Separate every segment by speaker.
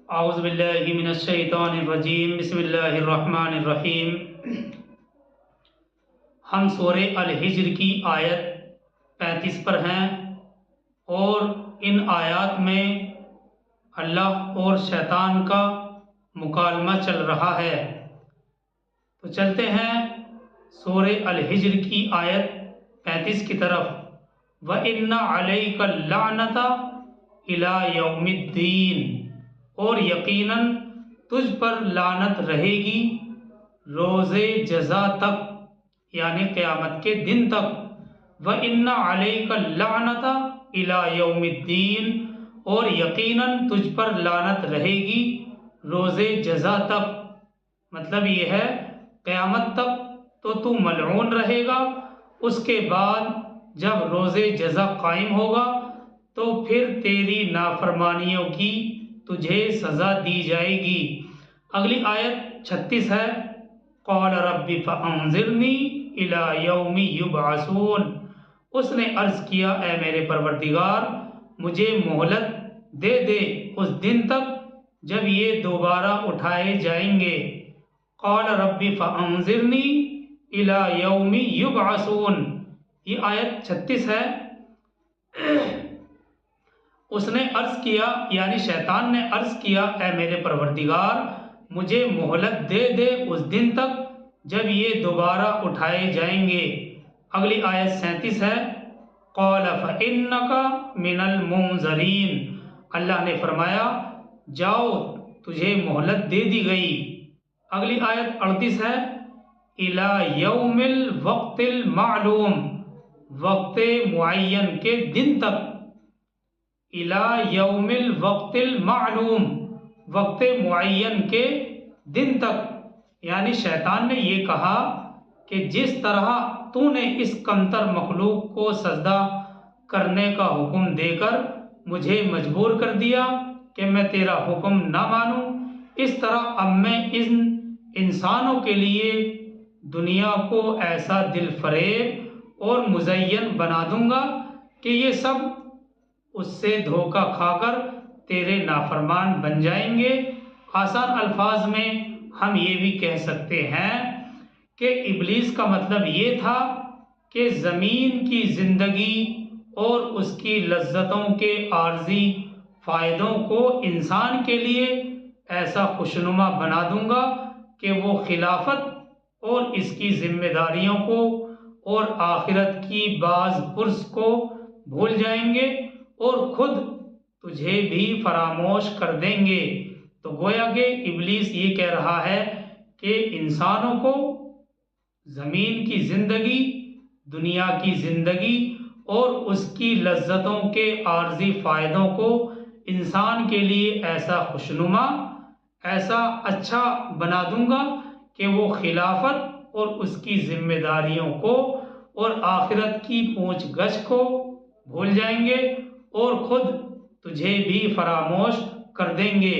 Speaker 1: اعوذ باللہ من الشیطان الرجیم بسم اللہ الرحمن الرحیم۔ ہم سورہ الحجر کی آیت 35 پر ہیں اور ان آیات میں اللہ اور شیطان کا مکالمہ چل رہا ہے۔ تو چلتے ہیں سورہ الحجر کی آیت 35 کی طرف۔ وَإِنَّ عَلَيْكَ اللَّعْنَةَ إِلَى يَوْمِ الدِّينِ، اور یقیناً تجھ پر لعنت رہے گی روز جزا تک، یعنی قیامت کے دن تک۔ وَإِنَّ عَلَيْكَ اللَّعْنَةَ إِلَى يَوْمِ الدِّينِ، اور یقیناً تجھ پر لعنت رہے گی روز جزا تک۔ مطلب یہ ہے قیامت تک تو ملعون رہے گا، اس کے بعد جب روز جزا قائم ہوگا تو پھر تیری نافرمانیوں کی تجھے سزا دی جائے گی۔ اگلی آیت 36 ہے۔ قال رب فانظرنی الی یوم یبعثون، اس نے عرض کیا اے میرے پروردگار مجھے مہلت دے دے اس دن تک جب یہ دوبارہ اٹھائے جائیں گے۔ قال رب فانظرنی الی یوم یبعثون، یہ آیت 36 ہے۔ اس نے عرض کیا، یعنی شیطان نے عرض کیا اے میرے پروردگار مجھے مہلت دے دے اس دن تک جب یہ دوبارہ اٹھائے جائیں گے۔ اگلی آیت 37 ہے۔ قال فإنک من المنظرین، اللہ نے فرمایا جاؤ تجھے مہلت دے دی گئی۔ اگلی آیت 38 ہے۔ الی یوم الوقت المعلوم، وقت معین کے دن تک۔ الی یوم الوقت المعلوم، وقت معین کے دن تک، یعنی شیطان نے یہ کہا کہ جس طرح تو نے اس کمتر مخلوق کو سجدہ کرنے کا حکم دے کر مجھے مجبور کر دیا کہ میں تیرا حکم نہ مانوں، اس طرح اب میں ان انسانوں کے لیے دنیا کو ایسا دل فریب اور مزین بنا دوں گا کہ یہ سب اس سے دھوکہ کھا کر تیرے نافرمان بن جائیں گے۔ آسان الفاظ میں ہم یہ بھی کہہ سکتے ہیں کہ ابلیس کا مطلب یہ تھا کہ زمین کی زندگی اور اس کی لذتوں کے عارضی فائدوں کو انسان کے لیے ایسا خوشنما بنا دوں گا کہ وہ خلافت اور اس کی ذمہ داریوں کو اور آخرت کی باز پرس کو بھول جائیں گے اور خود تجھے بھی فراموش کر دیں گے۔ تو گویا کہ ابلیس یہ کہہ رہا ہے کہ انسانوں کو زمین کی زندگی، دنیا کی زندگی اور اس کی لذتوں کے عارضی فائدوں کو انسان کے لیے ایسا خوشنما، ایسا اچھا بنا دوں گا کہ وہ خلافت اور اس کی ذمہ داریوں کو اور آخرت کی پوچھ گچھ کو بھول جائیں گے اور خود تجھے بھی فراموش کر دیں گے۔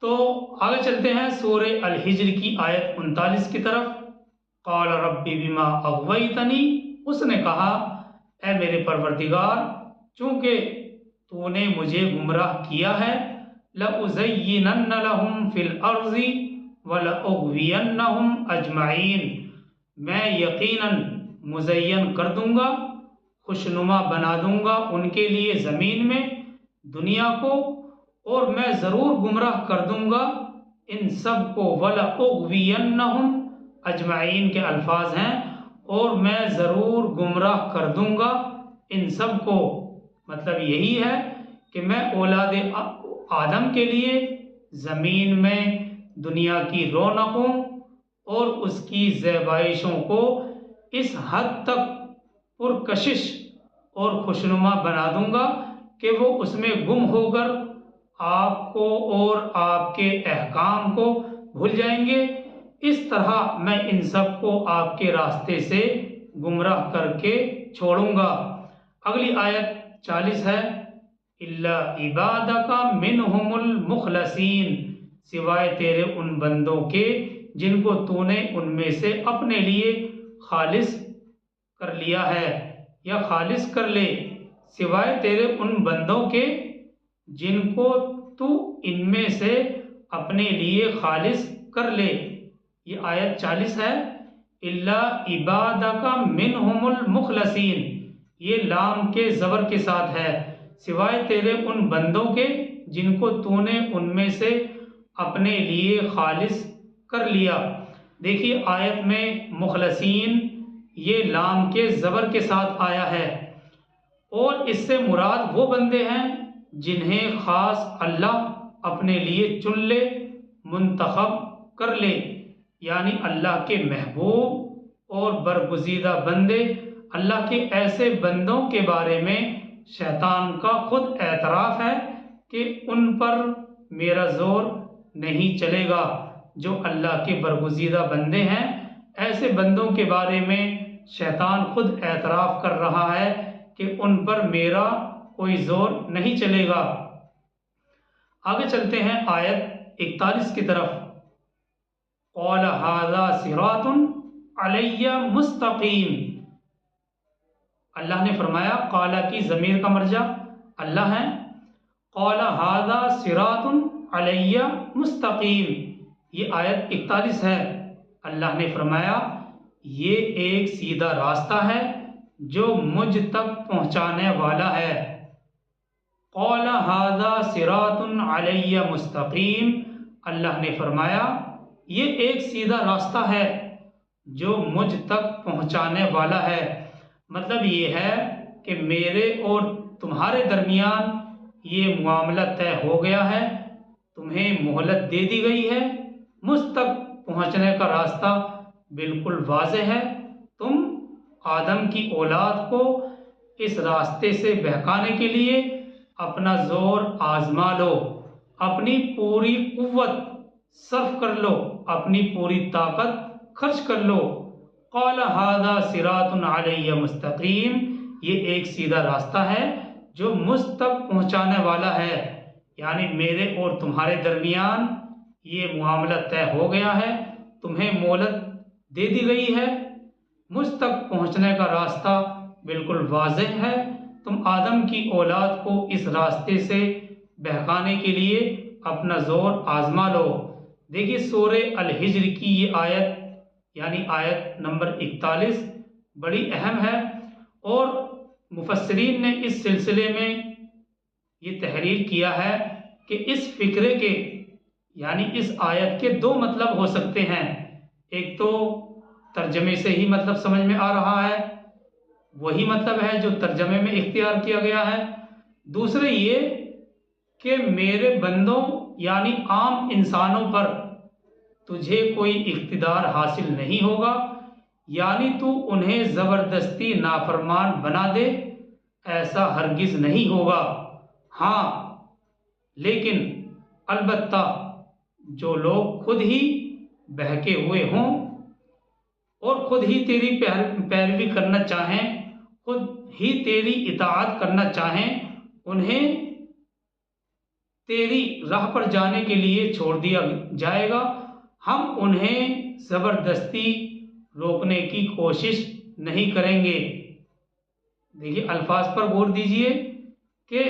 Speaker 1: تو آگے چلتے ہیں سورہ الحجر کی آیت 39 کی طرف۔ قال رب بما اغویتنی، اس نے کہا اے میرے پروردگار چونکہ تو نے مجھے گمراہ کیا ہے، لَأُزَيِّنَنَّ لَهُمْ فِي الْأَرْضِ وَلَأُغْوِيَنَّهُمْ أَجْمَعِينَ، میں یقیناً مزین کر دوں گا، خوشنما بنا دوں گا ان کے لیے زمین میں، دنیا کو، اور میں ضرور گمراہ کر دوں گا ان سب کو۔ وَلَأُغْوِيَنَّهُمْ اجمعین کے الفاظ ہیں، اور میں ضرور گمراہ کر دوں گا ان سب کو۔ مطلب یہی ہے کہ میں اولاد آدم کے لیے زمین میں دنیا کی رونقوں اور اس کی زیبائشوں کو اس حد تک پرکشش اور خوشنما بنا دوں گا کہ وہ اس میں گم ہو کر آپ کو اور آپ کے احکام کو بھول جائیں گے۔ اس طرح میں ان سب کو آپ کے راستے سے گمراہ کر کے چھوڑوں گا۔ اگلی آیت 40 ہے۔ اِلَّا عِبَادَكَ مِنْهُمُ الْمُخْلَصِينَ، سوائے تیرے ان بندوں کے جن کو تو نے ان میں سے اپنے لیے خالص کر لیا ہے یا خالص کر لے، سوائے تیرے ان بندوں کے جن کو تو ان میں سے اپنے لیے خالص کر لے۔ یہ آیت 40 ہے۔ الا عبادک منہم المخلصین، یہ لام کے زبر کے ساتھ ہے، سوائے تیرے ان بندوں کے جن کو تو نے ان میں سے اپنے لیے خالص کر لیا۔ دیکھیے آیت میں مخلصین یہ لام کے زبر کے ساتھ آیا ہے، اور اس سے مراد وہ بندے ہیں جنہیں خاص اللہ اپنے لیے چن لے، منتخب کر لے، یعنی اللہ کے محبوب اور برگزیدہ بندے۔ اللہ کے ایسے بندوں کے بارے میں شیطان کا خود اعتراف ہے کہ ان پر میرا زور نہیں چلے گا۔ جو اللہ کے برگزیدہ بندے ہیں، ایسے بندوں کے بارے میں شیطان خود اعتراف کر رہا ہے کہ ان پر میرا کوئی زور نہیں چلے گا۔ آگے چلتے ہیں آیت 41 کی طرف۔ قال ھذا صراط علی مستقیم، اللہ نے فرمایا، قالا کی ضمیر کا مرجع اللہ ہے۔ قال ھذا صراط علی مستقیم، یہ آیت 41 ہے۔ اللہ نے فرمایا یہ ایک سیدھا راستہ ہے جو مجھ تک پہنچانے والا ہے۔ قال ھذا صراط علی مستقیم، اللہ نے فرمایا یہ ایک سیدھا راستہ ہے جو مجھ تک پہنچانے والا ہے۔ مطلب یہ ہے کہ میرے اور تمہارے درمیان یہ معاملہ طے ہو گیا ہے، تمہیں مہلت دے دی گئی ہے، مجھ تک پہنچنے کا راستہ بالکل واضح ہے۔ تم آدم کی اولاد کو اس راستے سے بہکانے کے لیے اپنا زور آزما لو، اپنی پوری قوت صرف کر لو، اپنی پوری طاقت خرچ کر لو۔ قال ھذا صراط علی مستقیم، یہ ایک سیدھا راستہ ہے جو مجھ تک پہنچانے والا ہے، یعنی میرے اور تمہارے درمیان یہ معاملہ طے ہو گیا ہے، تمہیں مہلت دے دی گئی ہے، مجھ تک پہنچنے کا راستہ بالکل واضح ہے، تم آدم کی اولاد کو اس راستے سے بہکانے کے لیے اپنا زور آزما لو۔ دیکھیے سورہ الحجر کی یہ آیت یعنی آیت نمبر 41 بڑی اہم ہے، اور مفسرین نے اس سلسلے میں یہ تحریر کیا ہے کہ اس فقرے کے یعنی اس آیت کے دو مطلب ہو سکتے ہیں۔ ایک تو ترجمے سے ہی مطلب سمجھ میں آ رہا ہے، وہی مطلب ہے جو ترجمے میں اختیار کیا گیا ہے۔ دوسرے یہ کہ میرے بندوں یعنی عام انسانوں پر تجھے کوئی اقتدار حاصل نہیں ہوگا، یعنی تو انہیں زبردستی نافرمان بنا دے، ایسا ہرگز نہیں ہوگا۔ ہاں لیکن البتہ جو لوگ خود ہی بہکے ہوئے ہوں اور خود ہی تیری پیروی کرنا چاہیں، خود ہی تیری اطاعت کرنا چاہیں، انہیں تیری راہ پر جانے کے لیے چھوڑ دیا جائے گا، ہم انہیں زبردستی روکنے کی کوشش نہیں کریں گے۔ دیکھیے الفاظ پر غور دیجئے کہ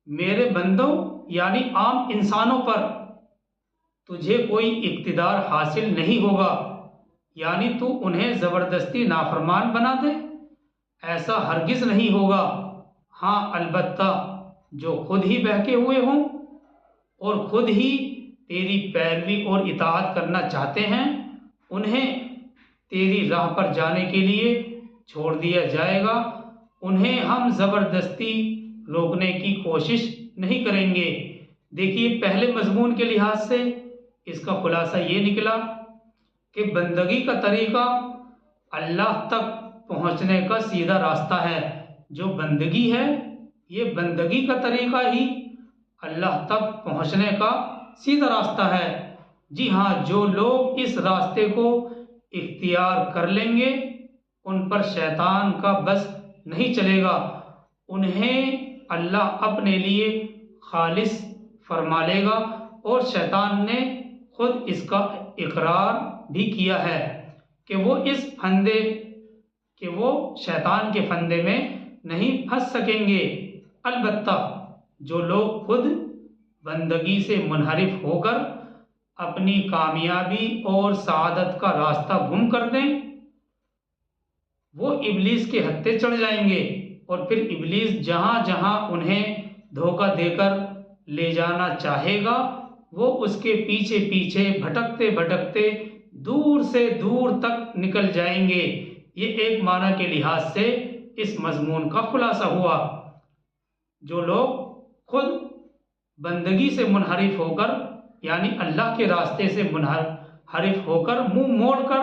Speaker 1: میرے بندوں یعنی عام انسانوں پر تجھے کوئی اقتدار حاصل نہیں ہوگا، یعنی تو انہیں زبردستی نافرمان بنا دے، ایسا ہرگز نہیں ہوگا۔ ہاں البتہ جو خود ہی بہکے ہوئے ہوں اور خود ہی تیری پیروی اور اطاعت کرنا چاہتے ہیں، انہیں تیری راہ پر جانے کے لیے چھوڑ دیا جائے گا، انہیں ہم زبردستی روکنے کی کوشش نہیں کریں گے۔ دیکھیے پہلے مضمون کے لحاظ سے اس کا خلاصہ یہ نکلا کہ بندگی کا طریقہ اللہ تک پہنچنے کا سیدھا راستہ ہے۔ جو بندگی ہے یہ بندگی کا طریقہ ہی اللہ تک پہنچنے کا سیدھا راستہ ہے۔ جی ہاں، جو لوگ اس راستے کو اختیار کر لیں گے ان پر شیطان کا بس نہیں چلے گا، انہیں اللہ اپنے لیے خالص فرما لے گا، اور شیطان نے خود اس کا اقرار بھی کیا ہے کہ وہ شیطان کے پھندے میں نہیں پھنس سکیں گے۔ البتہ جو لوگ خود بندگی سے منحرف ہو کر اپنی کامیابی اور سعادت کا راستہ گم کر دیں، وہ ابلیس کے ہتھے چڑھ جائیں گے، اور پھر ابلیس جہاں جہاں انہیں دھوکہ دے کر لے جانا چاہے گا وہ اس کے پیچھے پیچھے بھٹکتے بھٹکتے دور سے دور تک نکل جائیں گے۔ یہ ایک معنی کے لحاظ سے اس مضمون کا خلاصہ ہوا۔ جو لوگ خود بندگی سے منحرف ہو کر، یعنی اللہ کے راستے سے منحرف ہو کر، منہ موڑ کر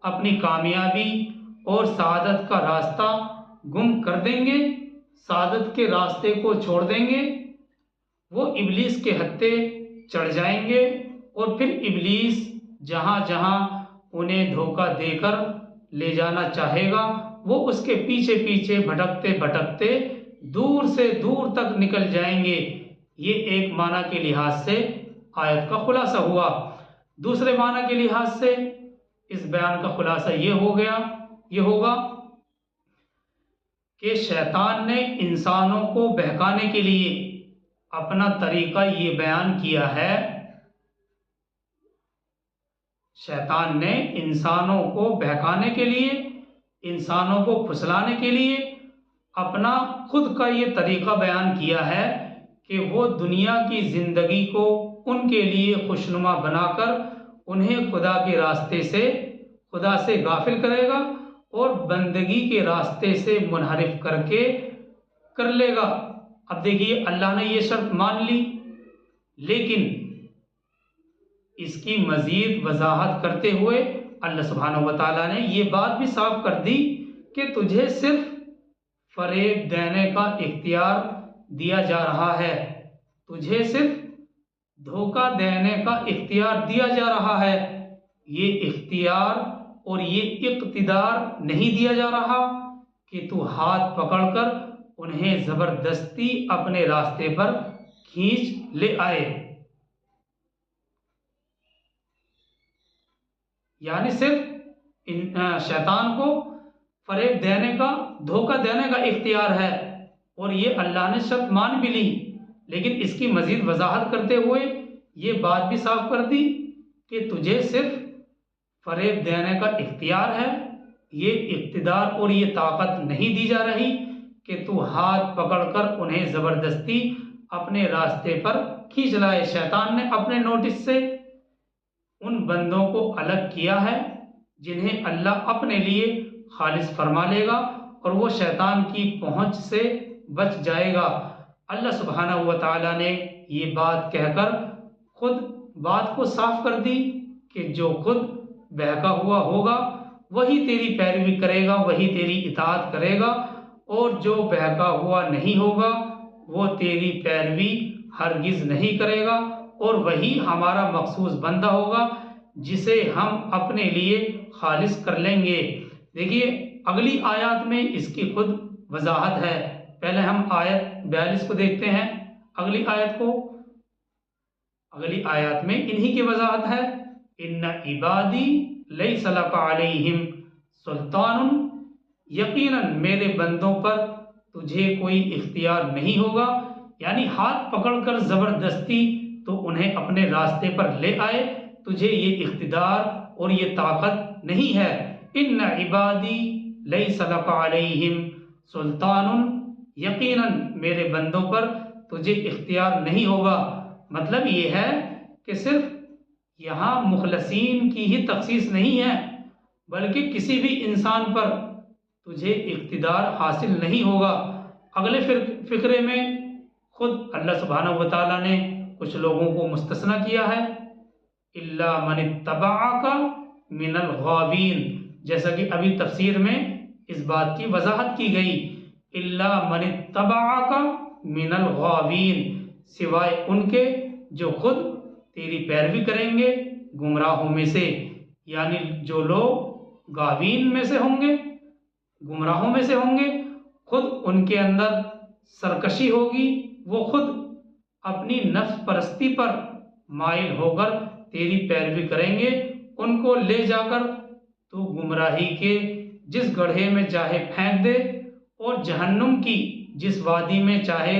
Speaker 1: اپنی کامیابی اور سعادت کا راستہ گم کر دیں گے، سعادت کے راستے کو چھوڑ دیں گے، وہ ابلیس کے ہتھے چڑھ جائیں گے، اور پھر ابلیس جہاں جہاں انہیں دھوکہ دے کر لے جانا چاہے گا وہ اس کے پیچھے پیچھے بھٹکتے بھٹکتے دور سے دور تک نکل جائیں گے۔ یہ ایک معنی کے لحاظ سے آیت کا خلاصہ ہوا۔ دوسرے معنی کے لحاظ سے اس بیان کا خلاصہ یہ ہوگا کہ شیطان نے انسانوں کو بہکانے کے لیے اپنا طریقہ یہ بیان کیا ہے۔ شیطان نے انسانوں کو بہکانے کے لیے، انسانوں کو پھسلانے کے لیے اپنا خود کا یہ طریقہ بیان کیا ہے کہ وہ دنیا کی زندگی کو ان کے لیے خوشنما بنا کر انہیں خدا سے غافل کرے گا اور بندگی کے راستے سے منحرف کر لے گا۔ اب دیکھیے اللہ نے یہ شرط مان لی، لیکن اس کی مزید وضاحت کرتے ہوئے اللہ سبحانہ وتعالیٰ نے یہ بات بھی صاف کر دی کہ تجھے صرف فریب دینے کا اختیار دیا جا رہا ہے، تجھے صرف دھوکہ دینے کا اختیار دیا جا رہا ہے۔ یہ اختیار اور یہ اقتدار نہیں دیا جا رہا کہ تو ہاتھ پکڑ کر انہیں زبردستی اپنے راستے پر کھینچ لے آئے، یعنی صرف شیطان کو فریب دینے کا، دھوکہ دینے کا اختیار ہے، اور یہ اللہ نے شرط مان بھی لی، لیکن اس کی مزید وضاحت کرتے ہوئے یہ بات بھی صاف کر دی کہ تجھے صرف فریب دینے کا اختیار ہے، یہ اقتدار اور یہ طاقت نہیں دی جا رہی کہ تو ہاتھ پکڑ کر انہیں زبردستی اپنے راستے پر کھینچ لائے۔ شیطان نے اپنے نوٹس سے ان بندوں کو الگ کیا ہے جنہیں اللہ اپنے لیے خالص فرما لے گا، اور وہ شیطان کی پہنچ سے بچ جائے گا۔ اللہ سبحانہ و تعالیٰ نے یہ بات کہہ کر خود بات کو صاف کر دی کہ جو خود بہکا ہوا ہوگا وہی تیری پیروی کرے گا، وہی تیری اطاعت کرے گا، اور جو بہکا ہوا نہیں ہوگا وہ تیری پیروی ہرگز نہیں کرے گا، اور وہی ہمارا مخصوص بندہ ہوگا جسے ہم اپنے لیے خالص کر لیں گے۔ دیکھیے اگلی آیات میں اس کی خود وضاحت ہے۔ پہلے ہم آیت 42 کو دیکھتے ہیں، اگلی آیات میں انہی کی وضاحت ہے۔ ان عبادی لیس لک علیہم سلطان، یقیناً میرے بندوں پر تجھے کوئی اختیار نہیں ہوگا، یعنی ہاتھ پکڑ کر زبردستی تو انہیں اپنے راستے پر لے آئے، تجھے یہ اقتدار اور یہ طاقت نہیں ہے۔ ان عبادی لیس لک علیہم سلطان، یقیناً میرے بندوں پر تجھے اختیار نہیں ہوگا۔ مطلب یہ ہے کہ صرف یہاں مخلصین کی ہی تخصیص نہیں ہے، بلکہ کسی بھی انسان پر تجھے اقتدار حاصل نہیں ہوگا۔ اگلے فقرے میں خود اللہ سبحانہ و تعالیٰ نے کچھ لوگوں کو مستثنی کیا ہے، الا من اتبعک من الغاوین، جیسا کہ ابھی تفسیر میں اس بات کی وضاحت کی گئی، الا من اتبعک من الغاوین، سوائے ان کے جو خود تیری پیروی کریں گے گمراہوں میں سے، یعنی جو لوگ غاوین میں سے ہوں گے، گمراہوں میں سے ہوں گے، خود ان کے اندر سرکشی ہوگی، وہ خود اپنی نفس پرستی پر مائل ہو کر تیری پیروی کریں گے، ان کو لے جا کر تو گمراہی کے جس گڑھے میں چاہے پھینک دے، اور جہنم کی جس وادی میں چاہے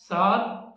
Speaker 1: 7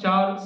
Speaker 1: 4